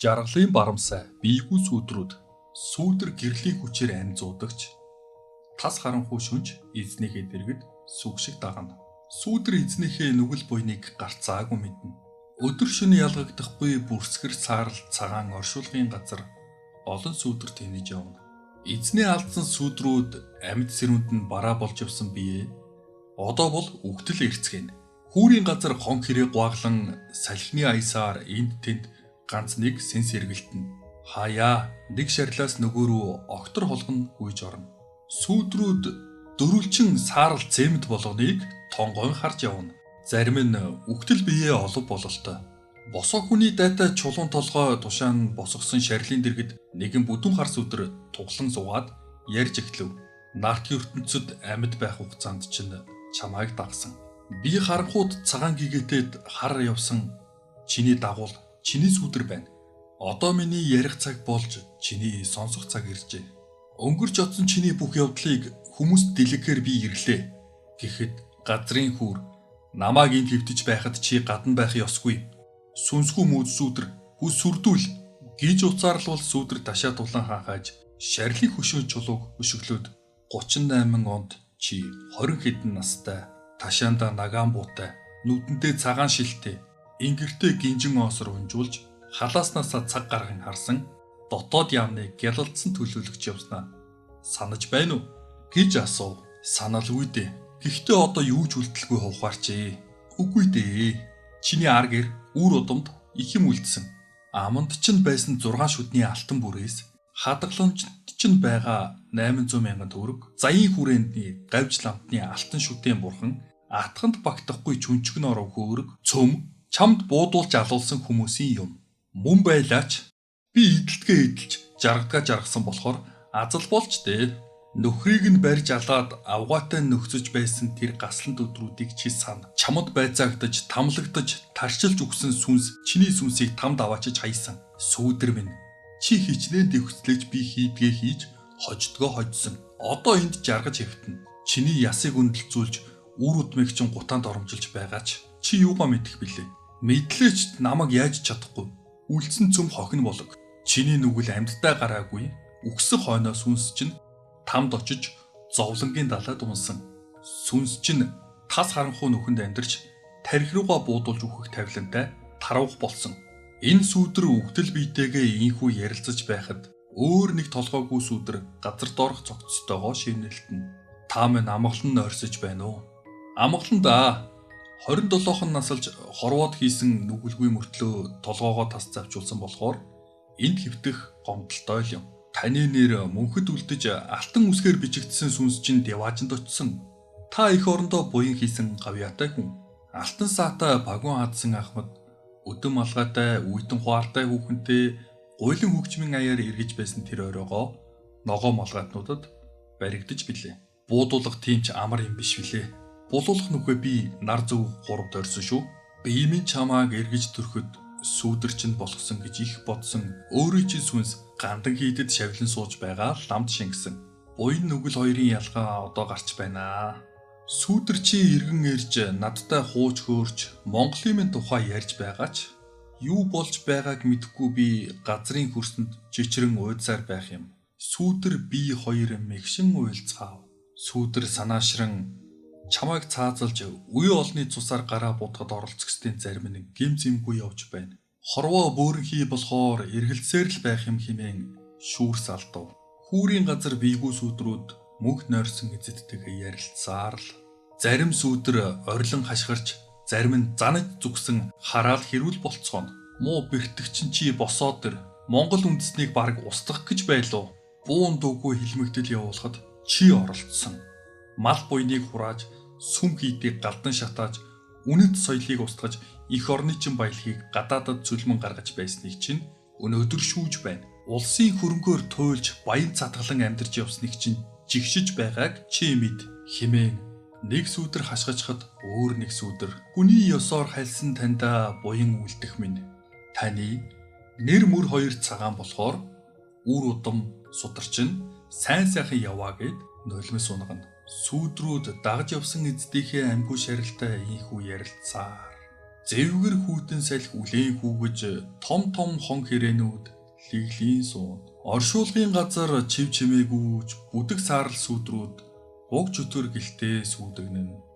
Жаргалын барамсай, биегүй сүүдрүүд, сүүдэр гэрлийн хүчээр ань зуудагч, тас харанхуй шүнж эзнийхээ дэргэд сүгшиг дагана. Сүүдэр эзнийхээ нүгэл буйныг гарцаагүй мэднэ. Өдөр шөнө ялгагдахгүй бүрсгэр саарл цагаан оршуулгын газар олон сүүдэр тэнэж явна. Эзнээ алдсан сүүдрүүд амьд сэрүүнд нь бараа болж явсан бие. Одоо бол үгтэл эрцгэн. Хүүрийн газар хон хэрэг гуаглан салхины аясаар энд тэнд ганц нэг сэн сэргэлтэн. Хаяа нэг шарлаас нөгөө рүү октор холгон гүйж орно. Сүүдрүүд дөрвөлчин саарл цемент болгоныг тонгойн харж явна. Зарим нь үгтэл бие олов бололтой. Босоо хүний дайтай чулуун толгой тушаан босгосон шарлын дэргэд нэгэн бүдүүн хар сүдэр туглан суугаад ярьж эхлэв. Нарт ертөнцөд амьд байх хугацаанд чинь чамайг дагсан. Би харанхууд цагаан гэгээтэд хар явсан чиний дагуул чиний сүдэр байна. Одоо миний ярих цаг болж чиний сонсох цаг иржээ. Өнгөрч одсон чиний бүх явдлыг хүмүүст дэлгэхээр би ирлээ. Гэхэд газрын хүүр намааг энд хэвтэж байхад чи гадна байх ёсгүй. Сүнсгүй мөд сүдэр хүс сүрдүүл гиж уцаарлал сүдэр ташаа тулан хаахаж шарлын хөшөө чулууг өшөглөөд 38 онд чи 20 хэдэн настай ташаанда нагаан буутай нүдэндээ цагаан шилтэй ингэртэй гинжин оосор унжуулж халааснасаа цаг гарган харсан дотоод яамны гялалдсан төлөөлөгч явснаа санаж байна уу гэж асуув. Саналгүй дээ. Гэхдээ одоо юу ч үлдэлгүй хуваарчээ. Үгүй дээ. Чиний ар гэр үр удамд их юм үлдсэн. Аманд ч байсан 6 шүдний алтан бүрээс хадгаламжт ч байгаа 800 мянган төгрөг, заяын хүрээндний гавж ламтны алтан шүтэн бурхан, атханд багтахгүй чүнчгэн оров хөөрөг, цөм чамд буудуулж алуулсан хүмүүсийн юм. Мөн байлаач би идэлтгээ идэлж жаргадгаа жаргасан болохоор азал болж дээ. Нөхрийг нь барьж алаад авгаатай нөхцөж байсан тэр гаслан өдрүүдийг чи сана. Чамд байцаагдаж, тамлагдаж, тарчилж өгсөн сүнс чиний сүнсийг тамд аваачиж хайсан. Сүүдэр минь чи хичнээн дэвхцлээж би хийдгээ хийж хождгоо хожсон. Одоо энд жаргаж хэвтэн. Чиний ясыг өндөлцүүлж үр удмыг чин гутаанд оромжилж байгаач. Чи юугаа мэдэх билээ? Мэдлээч намайг яаж чадахгүй. Үлдсэн цөм хохин болог. Чиний нүгэл амьдтай гараагүй. Үгсэх хойноо сүнс чинь тамд очиж зовлонгийн далайд унсан. Сүнс чинь тас харанхуй нүхэнд амьдарч тарих руугаа буудуулж өгөх тавилантай таравах болсон. Энэ сүүдэр үгтэл биетэйгээ ийхүү ярилцаж байхад өөр нэг толгойгүй сүүдэр газар доорх цогцтойгоо шивнэлтэн. Та минь амгалан нь орсож байна уу? Амгалан да. 27хон насалж хорвоод хийсэн нүгэлгүй мөртлөө толгоогоо тас завчулсан болохоор энд хэвтэх гомдолтой юм. Таны нэр мөнхөд үлдэж алтан үсгээр бичигдсэн сүнс чинь деваажинд очсон. Та их орондоо буян хийсэн гавьяатай хүн. Алтан саатай багуун хадсан ахмад өдөм алгаатай үйтэн хуаартай хүүхэнтэй гуйлан хөгжмийн аяар эргэж байсан тэр оройгоо ногоо молгаатнуудад баригдаж билээ. Буудуулах тиймч амар юм биш билээ. Булуулах нүхэ би нар зөв 3-д орсон шүү. Би минь чамааг эргэж төрөхөд сүүдэрчин болгосон гэж их бодсон. Өөрийн чинь сүнс гандан хийдэд шавлан сууж байгаа ламд шингэсэн. Буян нүгэл хоёрын ялгаа одоо гарч байна. Сүүдэр чи иргэн ирж надтай хууч хөөрч Монголын минь тухай ярьж байгаач юу болж байгааг мэдэхгүй би газрын хөрсөнд жичрэн уйдсаар байх юм. Сүүдэр би хоёр мэгшин уйлцгаав. Сүүдэр санаашран чамайг цаазалж үе олны цусаар гараа буудахад оролцохсдын зарим нь гим зэмгүй явж байна. Хорвоо бөөрнхий болохоор эргэлзээр л байх юм хэмээн шүүрс алдав. Хүүрийн газар биегүй сүүдрүүд мөнх нойрсон эзэдтэйгээ ярилцсаар л зарим сүүдэр орилон хашгирч зарим нь занаж зүгсэн хараал хэрүүл болцгоно. Муу бэртгчин чи босоод ир Монгол үндэснийг бараг устгах гэж байлуу. Буун дуугүй хилмигдэл явуулахад чи оролцсон. Мал буйныг хурааж сүм хийдийг галдан шатааж үнэт соёлыг устгаж их орны чин баялагийг гадаадад цөлмөн гаргаж байсныг чинь өнөөдөр шүүж байна. Улсын хөрөнгөөр туйлж баян цатгалан амьдарч явсныг чинь жигшиж байгааг чи мэд химэн нэг сүүдэр хашгичхад өөр нэг сүүдэр хүний ёсоор хальсан тандаа буян үлдэх минь таны нэр мөр хоёр цагаан болохоор үр удам сударчин сайн сайхан яваа гэд нулимс унгана. Сүүдрүүд дагж явсан эздийнхээ амьгүй шарилтай ийхүү ярилцсаар Зэвгэр хүүтэн салхи үлээн хүүгэж том хон хэрээнүүд лиглийн суун. Оршуулгын газар чив чимээгүүж бүдэг саарл сүудрүүд гуг чөтгөр гэлтэй сүүдэгнэн.